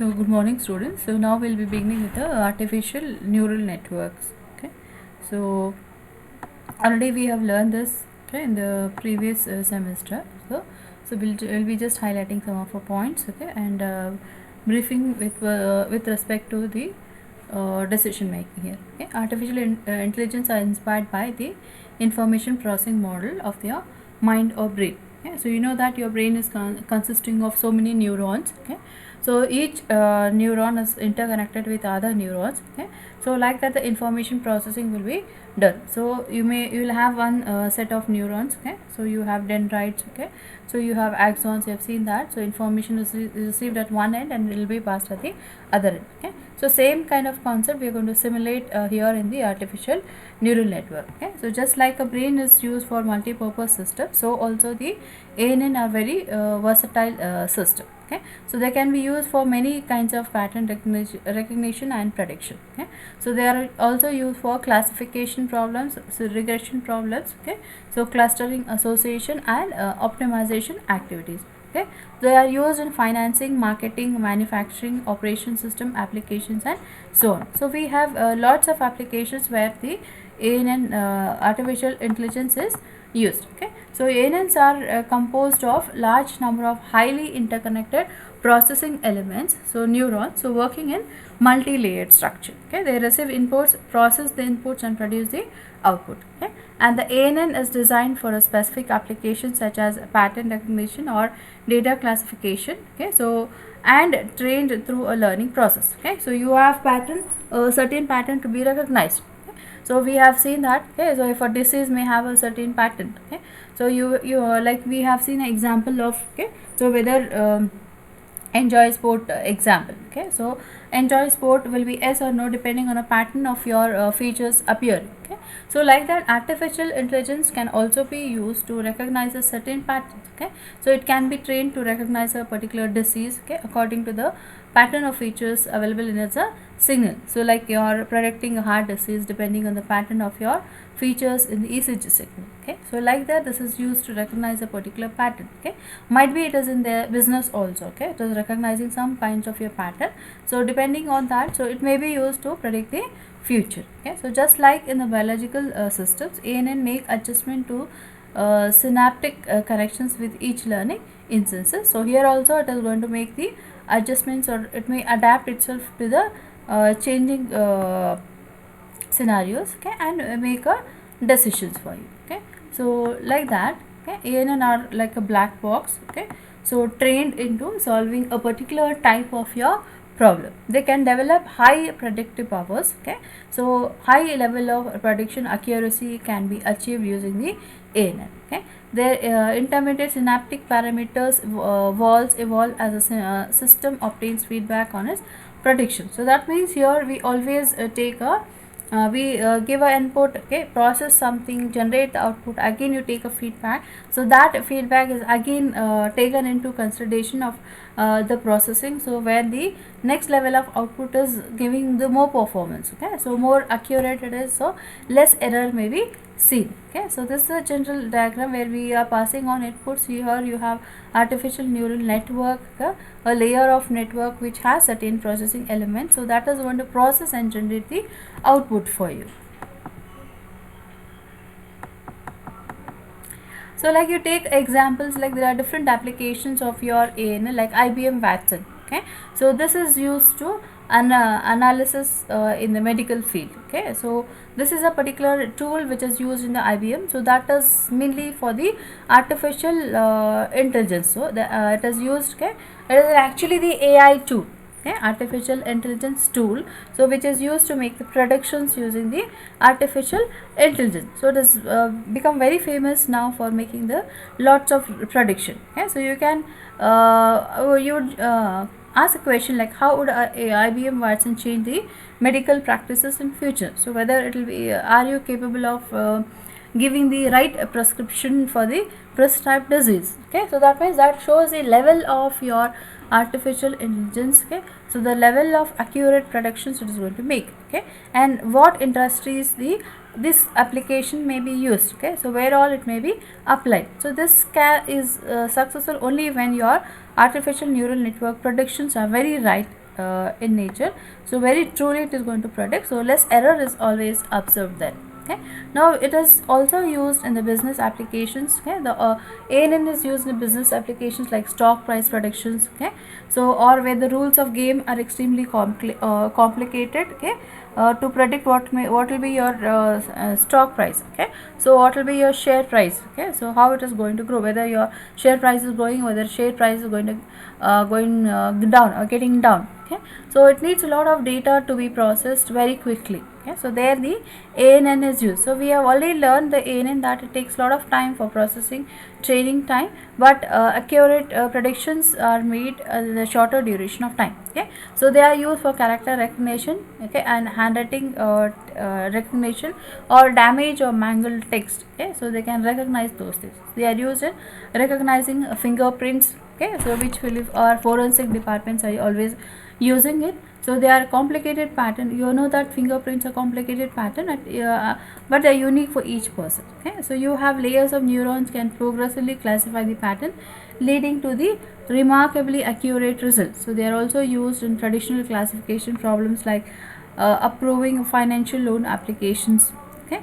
So good morning students. So now we'll be beginning with the artificial neural networks. Okay. So already we have learned this, okay, in the previous semester. So we'll be just highlighting some of our points, okay, and briefing with respect to the decision making here. Okay. Artificial intelligence are inspired by the information processing model of your mind or brain. Okay. So you know that your brain is consisting of so many neurons. Okay. So each neuron is interconnected with other neurons. Okay. So like that the information processing will be done. So you will have one set of neurons. Okay. So you have dendrites. Okay. So you have axons, you have seen that. So information is received at one end and it will be passed at the other end. Okay. So same kind of concept we are going to simulate here in the artificial neural network. Okay. So just like a brain is used for multi-purpose system, so also the ANN are very versatile system. Okay. So they can be used for many kinds of pattern recognition and prediction. Okay. So they are also used for classification problems, so regression problems. Okay. So clustering, association and optimization activities. Okay. They are used in financing, marketing, manufacturing, operation system applications and so on. So we have lots of applications where the ANN artificial intelligence is used. Okay. So ANNs are composed of large number of highly interconnected processing elements, so neurons, so working in multi-layered structure. Okay. They receive inputs, process the inputs and produce the output. Okay. And the ANN is designed for a specific application such as pattern recognition or data classification. Okay. So and trained through a learning process. Okay. So you have pattern, a certain pattern to be recognized. So we have seen that. Okay. So if a disease may have a certain pattern. Okay. So you like we have seen an example of, okay, so whether enjoy sport example. Okay. So enjoy sport will be yes or no depending on a pattern of your features appearing. Okay. So like that artificial intelligence can also be used to recognize a certain pattern. Okay. So it can be trained to recognize a particular disease, okay, according to the pattern of features available in its a signal. So like you are predicting a heart disease depending on the pattern of your features in the ECG signal. Okay. So like that this is used to recognize a particular pattern. Okay. Might be it is in the business also. Okay. It is recognizing some kinds of your pattern. So depending on that, so it may be used to predict the future. Okay. So just like in the biological systems, ANN make adjustment to synaptic connections with each learning instances. So here also it is going to make the adjustments, or it may adapt itself to the changing scenarios, okay, and make a decisions for you. Okay. So like that, okay, ANN are like a black box. Okay. So trained into solving a particular type of your problem. They can develop high predictive powers. Okay. So high level of prediction accuracy can be achieved using the ANN. Okay. Their intermediate synaptic parameters walls evolve as a system obtains feedback on its prediction. So that means here we always take a we give a input, okay, process something, generate the output, again you take a feedback. So that feedback is again taken into consideration of the processing, so where the next level of output is giving the more performance. Okay. So more accurate it is, so less error may be seen. Okay. So this is a general diagram where we are passing on inputs. Here you have artificial neural network, a layer of network which has certain processing elements, so that is going to process and generate the output for you. So like you take examples, like there are different applications of your ANN, like IBM Watson. Okay. So this is used to analysis in the medical field. Okay. So this is a particular tool which is used in the IBM. So that is mainly for the artificial intelligence. So it is used. Okay. It is actually the AI tool. Okay, artificial intelligence tool, so which is used to make the predictions using the artificial intelligence. So it has become very famous now for making the lots of prediction. Okay, so you can you would ask a question like how would IBM Watson change the medical practices in future. So whether it will be are you capable of giving the right prescription for the prescribed disease. Okay. So that means that shows the level of your artificial intelligence. Okay. So the level of accurate predictions it is going to make. Okay. And what industries this application may be used. Okay. So where all it may be applied. So this is successful only when your artificial neural network predictions are very right. in nature, so very truly it is going to predict, so less error is always observed there. Okay, now it is also used in the business applications. Okay, the ANN is used in business applications like stock price predictions. Okay, so or where the rules of game are extremely complicated. Okay, to predict what will be your stock price. Okay, so what will be your share price. Okay, so how it is going to grow, whether your share price is growing, whether share price is going to going down or getting down. Okay, so it needs a lot of data to be processed very quickly. Okay, so there the ANN is used. So we have already learned the ANN that it takes a lot of time for processing, training time, but accurate predictions are made in a shorter duration of time. Okay, so they are used for character recognition, okay, and handwriting recognition or damage or mangled text. Okay, so they can recognize those things. They are used in recognizing fingerprints. Okay, so which will our forensic departments are always using it. So they are complicated pattern. You know that fingerprints are complicated pattern, but they are unique for each person. Okay, so you have layers of neurons can progressively classify the pattern, leading to the remarkably accurate results. So they are also used in traditional classification problems like approving financial loan applications. Okay,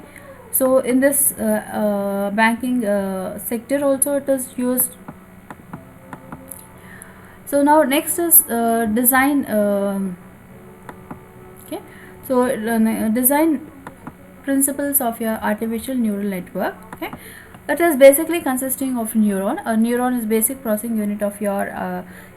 so in this banking sector also it is used. So now next is design. Okay, so design principles of your artificial neural network. Okay, it is basically consisting of neuron. A neuron is basic processing unit of your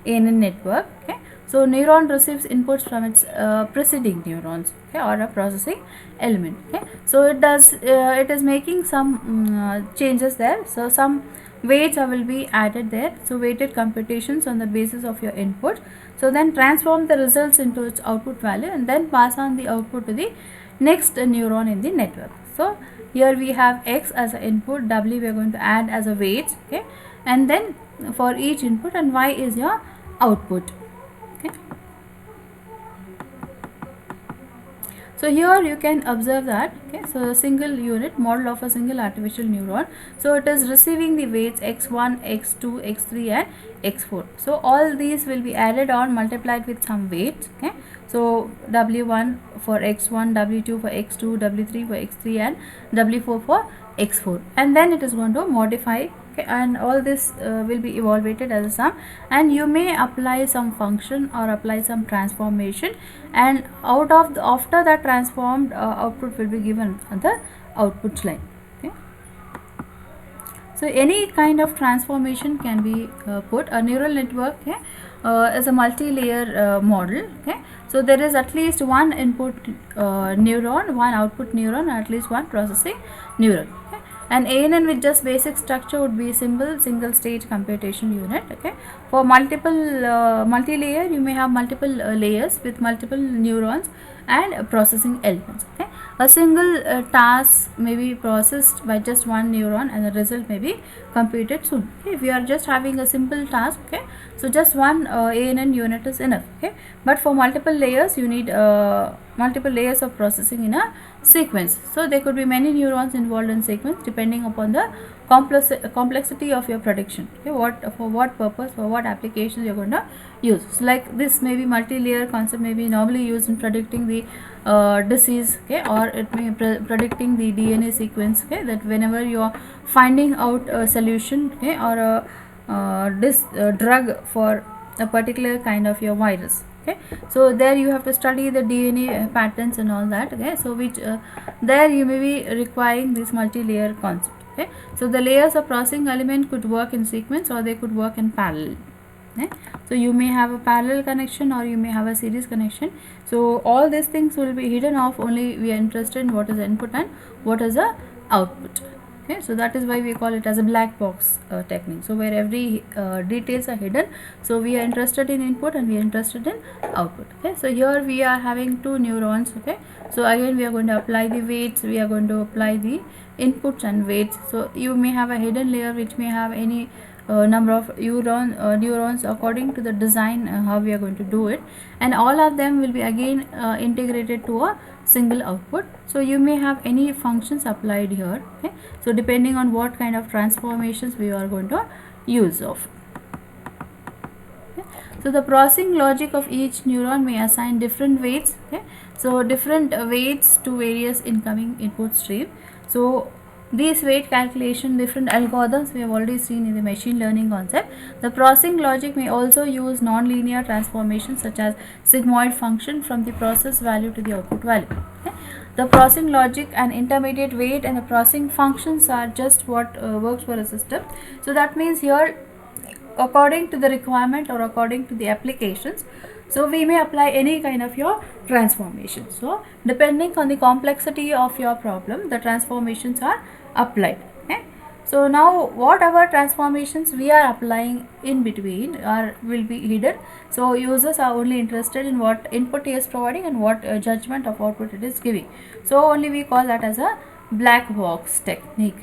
ANN network. Okay, so neuron receives inputs from its preceding neurons, okay, or a processing element. Okay, so it is making some changes there. So some weights will be added there. So weighted computations on the basis of your input. So then transform the results into its output value and then pass on the output to the next neuron in the network. So here we have X as an input, W we are going to add as a weights. Okay, and then for each input, and Y is your output. Okay, so here you can observe that. Okay, so a single unit model of a single artificial neuron, so it is receiving the weights x1, x2, x3 and x4. So all these will be added on, multiplied with some weights. Okay, so w1 for x1, w2 for x2, w3 for x3 and w4 for x4, and then it is going to modify. Okay, and all this will be evaluated as a sum, and you may apply some function or apply some transformation, and out of after that transformed output will be given on the output line. Okay, so any kind of transformation can be put. A neural network, okay, is a multi-layer model. Okay, so there is at least one input neuron, one output neuron, and at least one processing neuron. Okay, and ANN with just basic structure would be single stage computation unit. Okay, for multi-layer you may have multiple layers with multiple neurons and processing elements. Okay, a single task may be processed by just one neuron and the result may be computed soon. Okay, if you are just having a simple task, okay, so just one ANN unit is enough. Okay, but for multiple layers you need multiple layers of processing in a sequence. So there could be many neurons involved in sequence depending upon the complexity of your prediction. Okay, for what purpose, for what applications you are going to use. So like this may be multi-layer concept may be normally used in predicting the disease. Okay, or it may predicting the DNA sequence. Okay, that whenever you are finding out a solution, okay, or a drug for a particular kind of your virus. Okay, so there you have to study the DNA patterns and all that. Okay, so which there you may be requiring this multi-layer concept. Okay, so the layers of processing element could work in sequence or they could work in parallel. Okay, so you may have a parallel connection or you may have a series connection. So all these things will be hidden off, only we are interested in what is the input and what is the output. Okay, so that is why we call it as a black box technique. So where every details are hidden, so we are interested in input and we are interested in output. Okay, so here we are having two neurons. Okay, so again we are going to apply the weights, we are going to apply the inputs and weights. So you may have a hidden layer which may have any number of neurons according to the design how we are going to do it, and all of them will be again integrated to a single output. So you may have any functions applied here. Okay, so depending on what kind of transformations we are going to use of. Okay, So the processing logic of each neuron may assign different weights. Okay, so different weights to various incoming input stream. So these weight calculation, different algorithms we have already seen in the machine learning concept. The processing logic may also use non-linear transformations such as sigmoid function from the process value to the output value. Okay. The processing logic and intermediate weight and the processing functions are just what works for a system. So that means here, according to the requirement or according to the applications, so we may apply any kind of your transformation. So depending on the complexity of your problem, the transformations are applied. Okay. So now whatever transformations we are applying in between are will be hidden. So users are only interested in what input he is providing and what judgment of output it is giving. So only we call that as a black box technique.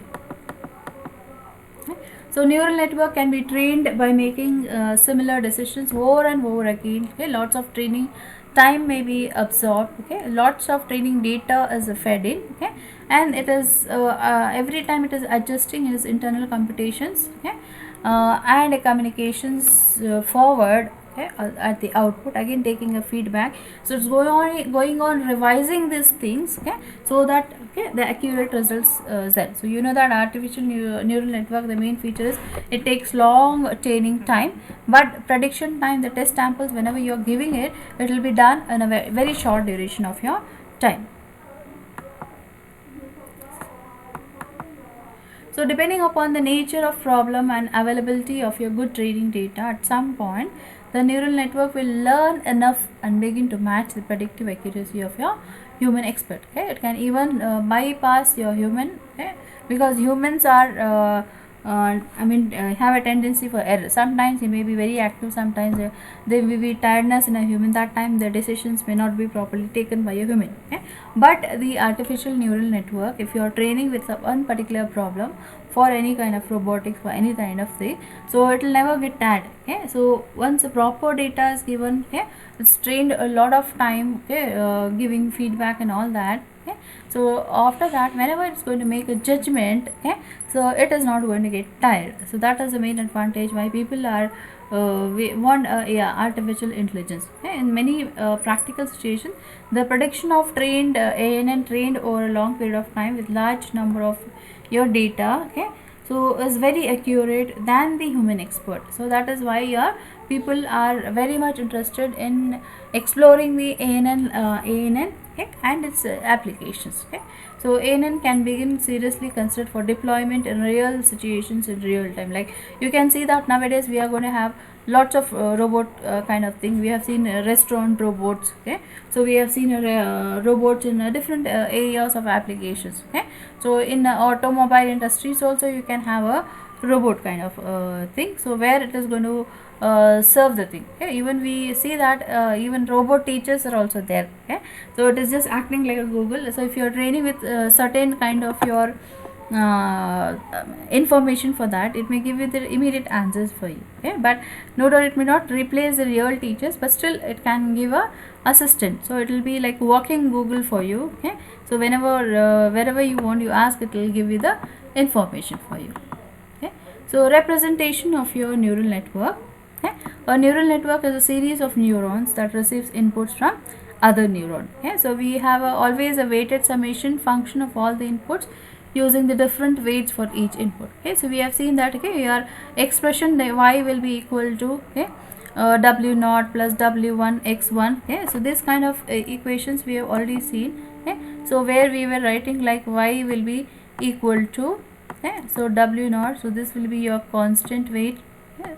So neural network can be trained by making similar decisions over and over again. Okay, lots of training time may be absorbed. Okay, lots of training data is fed in. Okay, and it is every time it is adjusting its internal computations. Okay, and communications forward. Okay, at the output, again taking a feedback. So it's going on revising these things. Okay, so that the accurate results there. So you know that artificial neural network, the main feature is it takes long training time, but prediction time, the test samples whenever you are giving it, it will be done in a very short duration of your time. So depending upon the nature of problem and availability of your good training data, at some point the neural network will learn enough and begin to match the predictive accuracy of your human expert. Okay, it can even bypass your human. Okay, because humans are have a tendency for error. Sometimes he may be very active, sometimes there may be tiredness in a human. That time the decisions may not be properly taken by a human. Okay? But the artificial neural network, if you are training with one particular problem for any kind of robotics, for any kind of thing, so it will never get tired. Okay, so once the proper data is given, okay, it's trained a lot of time. Okay, giving feedback and all that. Okay, so after that, whenever it's going to make a judgment, okay, so it is not going to get tired. So that is the main advantage why people are we want artificial intelligence. Okay? In many practical situations, the prediction of trained ANN trained over a long period of time with large number of your data, okay, so is very accurate than the human expert. So that is why people are very much interested in exploring the ANN okay, and its applications. Okay, so ANN can begin seriously considered for deployment in real situations in real time. Like you can see that nowadays we are going to have lots of robot kind of thing. We have seen restaurant robots. Okay, so we have seen robots in different areas of applications. Okay, so in automobile industries also you can have a robot kind of thing. So where it is going to serve the thing. Okay, even we see that even robot teachers are also there. Okay, so it is just acting like a Google. So if you are training with certain kind of your information for that, it may give you the immediate answers for you. Okay, but no doubt it may not replace the real teachers, but still it can give a assistant. So it will be like walking Google for you. Okay, so wherever you want, you ask, it will give you the information for you. Okay, so representation of your neural network. Okay, a neural network is a series of neurons that receives inputs from other neuron. Okay, so we have always a weighted summation function of all the inputs using the different weights for each input. Okay, so we have seen that. Okay, your expression the y will be equal to, okay, w0 plus w1 x1. Okay, so this kind of equations we have already seen. Okay, so where we were writing like y will be equal to, okay, so w0, so this will be your constant weight. Okay,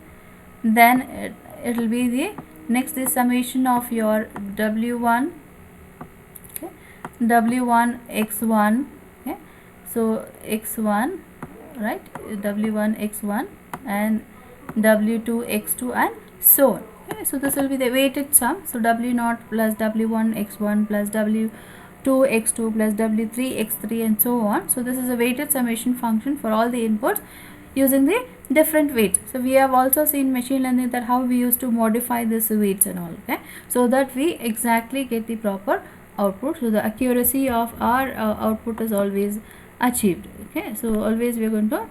then it will be the next the summation of your w1, okay, w1 x1. Okay, so x1, right, w1 x1 and w2 x2 and so on. Okay, so this will be the weighted sum. So w0 plus w1 x1 plus w2 x2 plus w3 x3 and so on. So this is a weighted summation function for all the inputs using the different weights. So we have also seen machine learning that how we used to modify this weights and all. Okay, so that we exactly get the proper output. So the accuracy of our output is always achieved. Okay, so always we are going to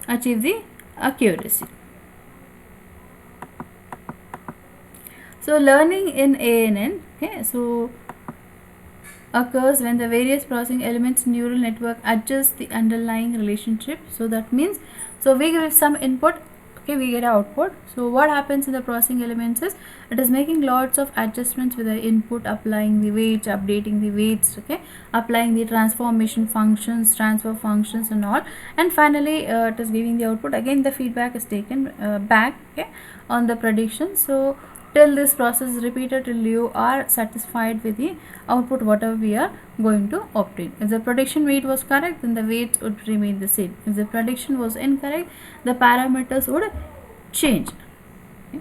achieve the accuracy. So learning in ANN, okay, so occurs when the various processing elements neural network adjust the underlying relationship. So that means, so we give some input, okay, we get output. So what happens in the processing elements is it is making lots of adjustments with the input, applying the weights, updating the weights, okay, applying the transformation functions, transfer functions and all, and finally it is giving the output. Again the feedback is taken back, okay, on the prediction. So till this process is repeated till you are satisfied with the output whatever we are going to obtain. If the prediction weight was correct, then the weights would remain the same. If the prediction was incorrect, the parameters would change. Okay.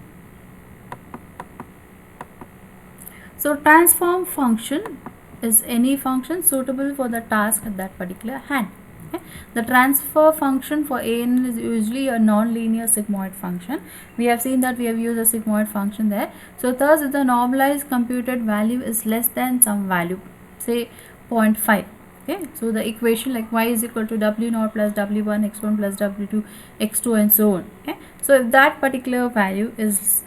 So transform function is any function suitable for the task at that particular hand. Okay. The transfer function for ANN is usually a non-linear sigmoid function. We have seen that we have used a sigmoid function there. So thus if the normalized computed value is less than some value, say 0.5, okay, so the equation like y is equal to w0 plus w1 x1 plus w2 x2 and so on. Okay, so if that particular value is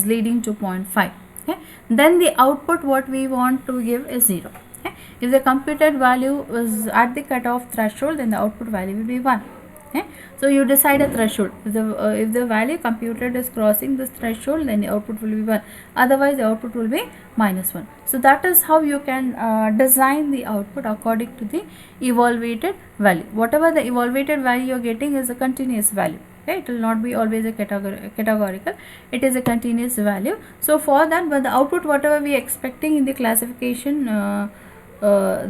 leading to 0.5, okay, then the output what we want to give is 0. Okay. If the computed value is at the cutoff threshold, then the output value will be 1. Okay. So you decide a threshold. If the value computed is crossing this threshold, then the output will be 1. Otherwise, the output will be -1. So that is how you can design the output according to the evaluated value. Whatever the evaluated value you are getting is a continuous value. Okay, it will not be always a categorical, it is a continuous value. So for that, but the output whatever we are expecting in the classification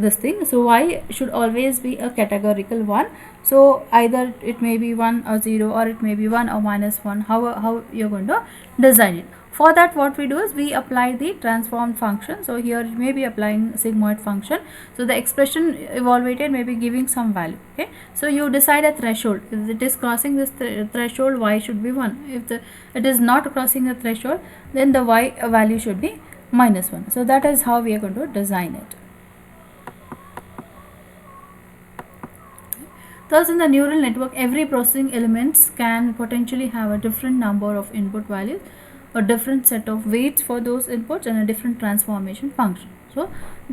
this thing, so y should always be a categorical one. So either it may be 1 or 0, or it may be 1 or -1, how you're going to design it. For that, what we do is we apply the transformed function. So here it may be applying sigmoid function. So the expression evaluated may be giving some value. Okay, so you decide a threshold. If it is crossing this threshold, y should be 1. If it is not crossing the threshold, then the y value should be -1. So that is how we are going to design it. Thus, in the neural network, every processing elements can potentially have a different number of input values, a different set of weights for those inputs, and a different transformation function. So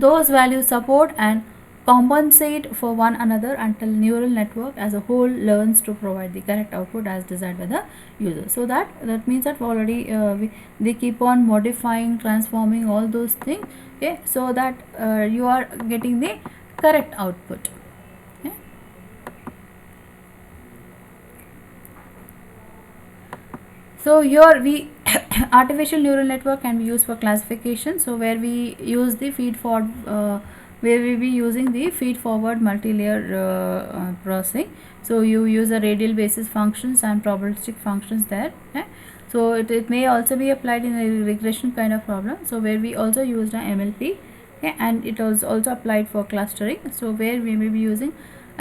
those values support and compensate for one another until neural network as a whole learns to provide the correct output as desired by the user. So that means that already they keep on modifying, transforming all those things, okay, so that you are getting the correct output. Okay. So here we artificial neural network can be used for classification. So where we use the feed forward, where we be using the feed forward multi-layer processing. So you use a radial basis functions and probabilistic functions there. Okay? So it may also be applied in a regression kind of problem. So where we also used an MLP, okay, and it was also applied for clustering. So where we may be using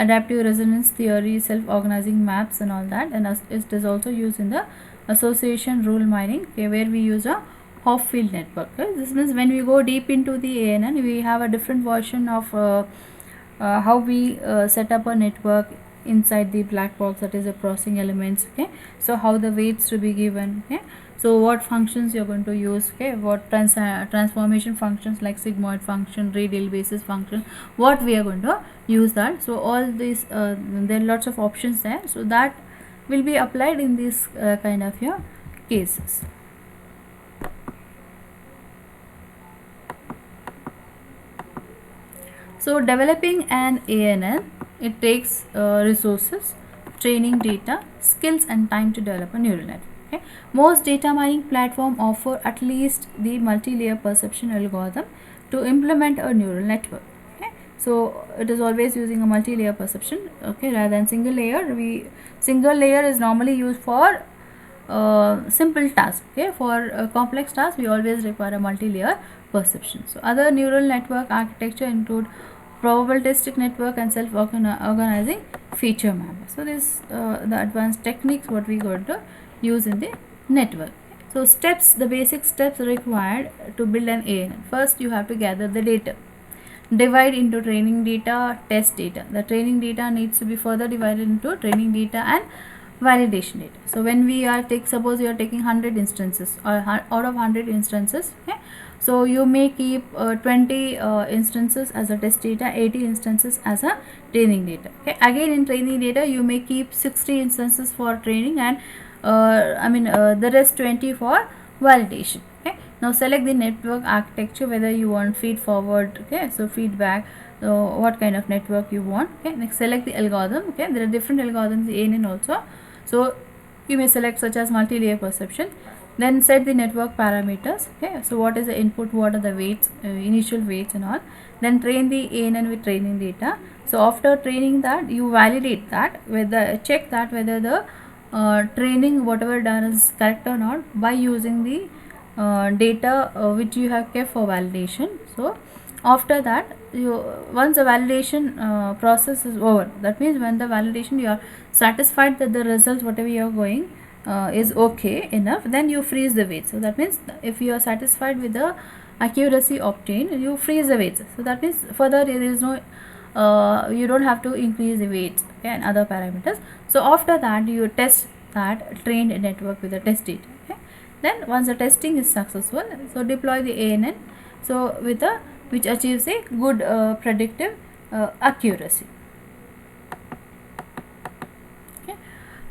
adaptive resonance theory, self-organizing maps and all that, and it is also used in the association rule mining, okay, where we use a Hopfield network. Okay. This means when we go deep into the ANN, we have a different version of how we set up a network inside the black box, that is the processing elements. Okay, so how the weights to be given. Okay, so what functions you're going to use. Okay, what transformation functions like sigmoid function, radial basis function, what we are going to use that. So all these there are lots of options there. So that will be applied in this kind of cases. So developing an ANN, it takes resources, training data, skills and time to develop a neural network. Okay. Most data mining platform offer at least the multi-layer perception algorithm to implement a neural network. Okay. So it is always using a multi-layer perception, okay, rather than single layer. Single layer is normally used for simple tasks. Okay, for complex tasks we always require a multi-layer perception. So other neural network architecture include probabilistic network and self-organizing feature map. So this the advanced techniques what we got to use in the network. So steps, the basic steps required to build an ANN. First you have to gather the data. Divide into training data, test data. The training data needs to be further divided into training data and validation data. So when we are suppose you are taking 100 instances, or out of 100 instances, okay, so you may keep 20 instances as a test data, 80 instances as a training data. Okay, again in training data you may keep 60 instances for training, and the rest 20 for validation. Okay, now select the network architecture, whether you want feed forward, okay, so feedback, so what kind of network you want. Okay, next select the algorithm. Okay, there are different algorithms in ANN also, so you may select such as multi-layer perception. Then set the network parameters. Okay, so what is the input, what are the weights, initial weights and all. Then train the ANN with training data. So after training that, you validate that, whether check that whether the training whatever done is correct or not by using the data which you have kept for validation. So after that, once the validation process is over, that means when the validation you are satisfied that the results whatever you are going is okay enough, then you freeze the weights. So that means if you are satisfied with the accuracy obtained, you freeze the weights. So that means further there is no you don't have to increase the weights, okay, and other parameters. So after that you test that trained network with the test data. Okay, then once the testing is successful, so deploy the ANN, so with a which achieves a good predictive accuracy. Okay,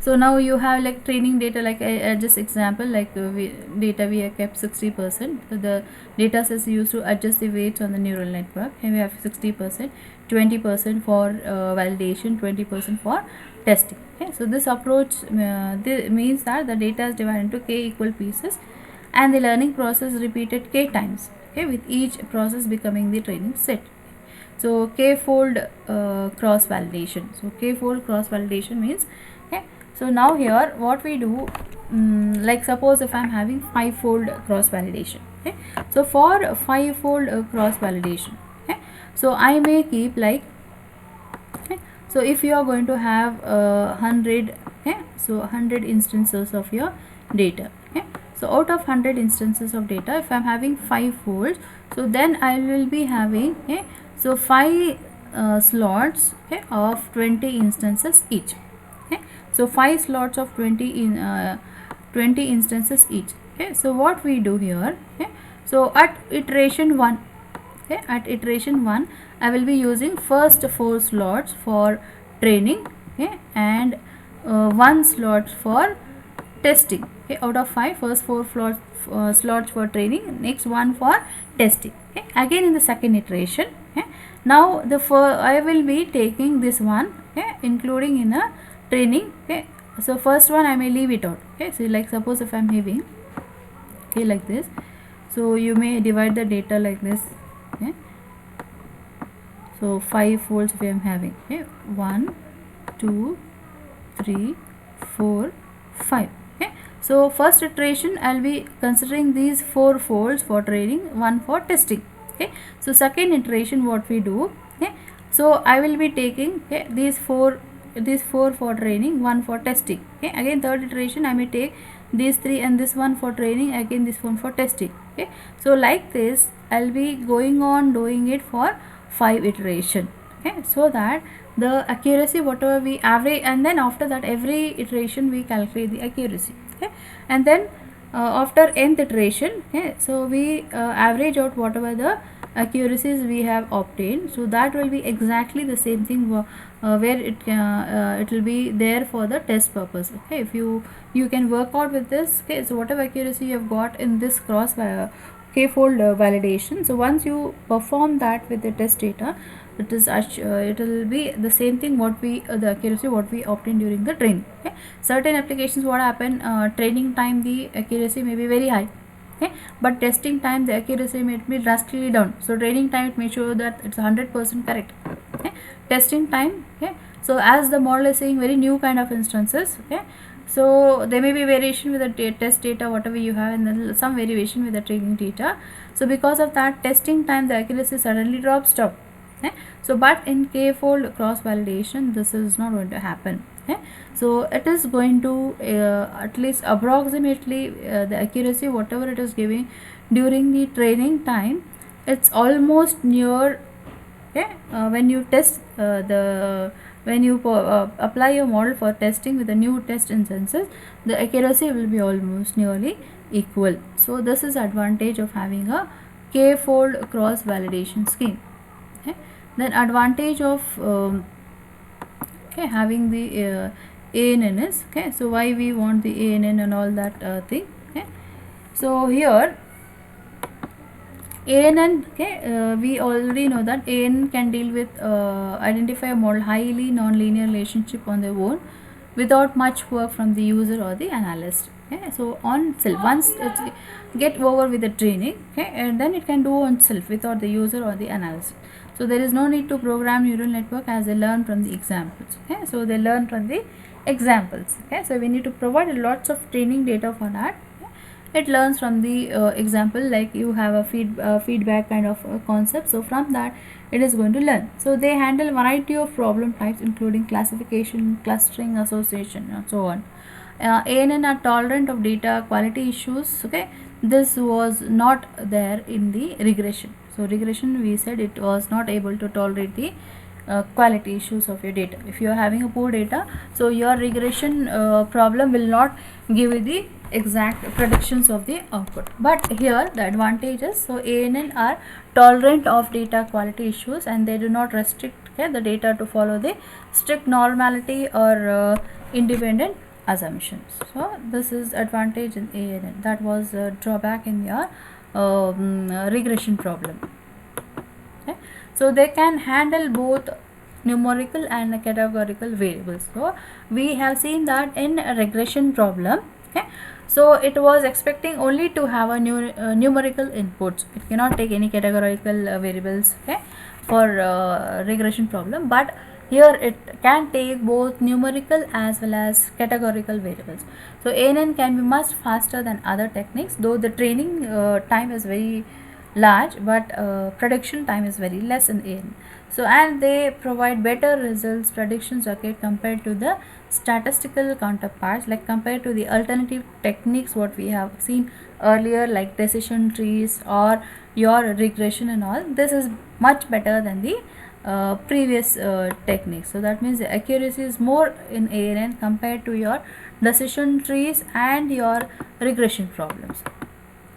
so now you have like training data, like just example, like data we have kept 60%. So the data sets used to adjust the weights on the neural network, and we have 60%, 20% for validation, 20% for testing. Okay, so this approach means that the data is divided into k equal pieces, and the learning process repeated k times. Okay, with each process becoming the training set. So k-fold cross validation. So k-fold cross validation means, okay, so now here what we do, like suppose if I'm having 5-fold cross validation. Okay, so for 5-fold cross validation, okay, so I may keep like, okay, so if you are going to have 100, okay, so 100 instances of your data. Okay, so out of 100 instances of data, if I'm having 5 folds, so then I will be having, okay, so 5 slots, okay, of 20 instances each. Okay, so 5 slots of 20 instances each. Okay, so what we do here, okay, so at iteration 1, okay, at iteration 1 I will be using first 4 slots for training, okay, and 1 slot for testing. Okay, out of 5, first 4 slots for training, next 1 for testing. Okay, again in the second iteration, okay, now I will be taking this one, okay, including in a training. Okay, so first one I may leave it out. Okay, so like suppose if I'm having, okay, like this, so you may divide the data like this. Okay, so 5 folds we am having. Okay, 1 2 3 4 5. Okay, so first iteration I'll be considering these 4 folds for training, 1 for testing. Okay, so second iteration what we do, okay, so I will be taking, okay, these four for training, 1 for testing. Okay, again third iteration I may take these 3 and this one for training, again this one for testing. Okay, so like this I'll be going on doing it for 5 iteration. Okay, so that the accuracy whatever we average, and then after that every iteration we calculate the accuracy. Okay, and then after nth iteration, okay, so we average out whatever the accuracies we have obtained. So that will be exactly the same thing where it will be there for the test purpose. Okay, if you can work out with this. Okay, so whatever accuracy you have got in this cross k-fold validation, so once you perform that with the test data, it will be the same thing what we the accuracy what we obtain during the training. Okay, certain applications what happen, training time the accuracy may be very high, okay, but testing time the accuracy may be drastically down. So training time it may show that it's 100% correct. Okay, testing time, okay, so as the model is saying very new kind of instances, okay, so there may be variation with the test data whatever you have, and then some variation with the training data. So because of that, testing time the accuracy suddenly drops down. Okay, so but in k-fold cross validation this is not going to happen. Okay, so it is going to at least approximately the accuracy whatever it is giving during the training time, it's almost near okay, when you test when you apply your model for testing with the new test instances, the accuracy will be almost nearly equal. So this is advantage of having a k-fold cross validation scheme. Okay. Then advantage of okay, having the ANN is, okay, so why we want the ANN and all that thing. Okay, so here ANN, okay, we already know that ANN can deal with identify a model highly non-linear relationship on their own without much work from the user or the analyst. Okay, so on self, once it's get over with the training, okay, and then it can do on self without the user or the analyst. So there is no need to program neural network as they learn from the examples. Okay, so they learn from the examples. Okay, so we need to provide lots of training data for that. It learns from the example, like you have a feedback kind of concept, so from that it is going to learn. So they handle variety of problem types including classification, clustering, association, and so on. ANN are tolerant of data quality issues. Okay, this was not there in the regression. So regression, we said it was not able to tolerate the quality issues of your data. If you are having a poor data, so your regression problem will not give you the exact predictions of the output. But here the advantage is, so ANN are tolerant of data quality issues and they do not restrict, okay, the data to follow the strict normality or independent assumptions. So this is advantage in ANN. That was a drawback in your regression problem. Okay. So they can handle both numerical and categorical variables. So we have seen that in a regression problem, okay, so it was expecting only to have a numerical inputs. It cannot take any categorical variables, okay, for regression problem, but here it can take both numerical as well as categorical variables. So ANN can be much faster than other techniques, though the training time is very large, but prediction time is very less in ANN. So and they provide better results predictions, okay, compared to the statistical counterparts, like compared to the alternative techniques what we have seen earlier, like decision trees or your regression and all. This is much better than the previous techniques. So that means the accuracy is more in ANN compared to your decision trees and your regression problems.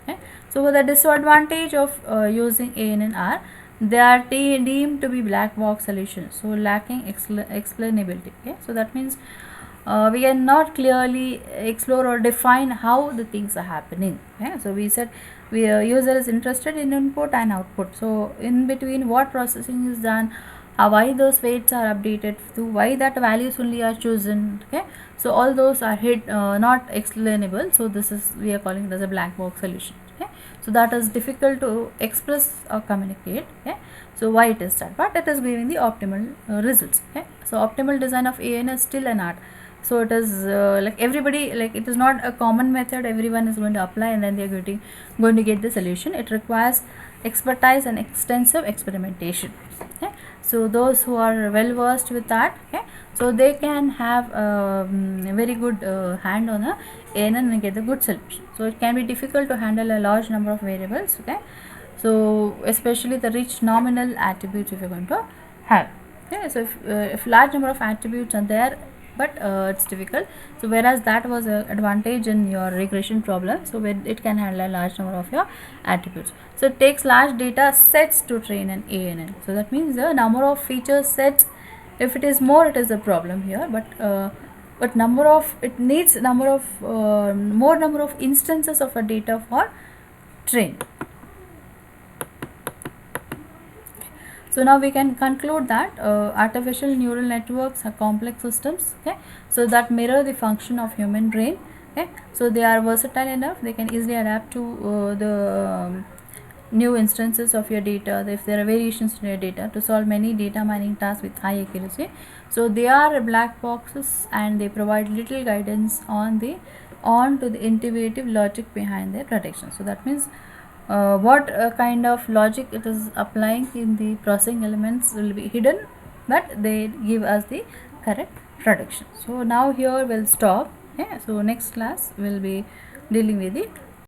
Okay. So the disadvantage of using ANN are, they are deemed to be black box solutions, so lacking explainability. Okay. So that means we cannot clearly explore or define how the things are happening. Okay. So we said user is interested in input and output, so in between what processing is done, why those weights are updated, to why that values only are chosen. Okay, so all those are not explainable, so this is, we are calling it as a black box solution. Okay, so that is difficult to express or communicate. Okay, so why it is that, but it is giving the optimal results. Okay, so optimal design of AN is still an art. So it is like everybody, like it is not a common method everyone is going to apply and then they are going to get the solution. It requires expertise and extensive experimentation. Okay, so those who are well versed with that, okay, so they can have a very good hand on a ANN and get the good solution. So it can be difficult to handle a large number of variables. Okay, so especially the rich nominal attributes if you're going to have. Okay, so if large number of attributes are there, but it's difficult. So whereas that was an advantage in your regression problem, so when it can handle a large number of your attributes. So it takes large data sets to train an ANN. So that means the number of feature sets, if it is more, it is a problem here, but number of, it needs number of more number of instances of a data for train. So now we can conclude that artificial neural networks are complex systems, okay, so that mirror the function of human brain. Okay, so they are versatile enough, they can easily adapt to the new instances of your data, if there are variations in your data, to solve many data mining tasks with high accuracy. So they are black boxes and they provide little guidance on to the intuitive logic behind their prediction. So that means what kind of logic it is applying in the processing elements will be hidden, but they give us the correct prediction. So now here we'll stop. Okay, so next class will be dealing with the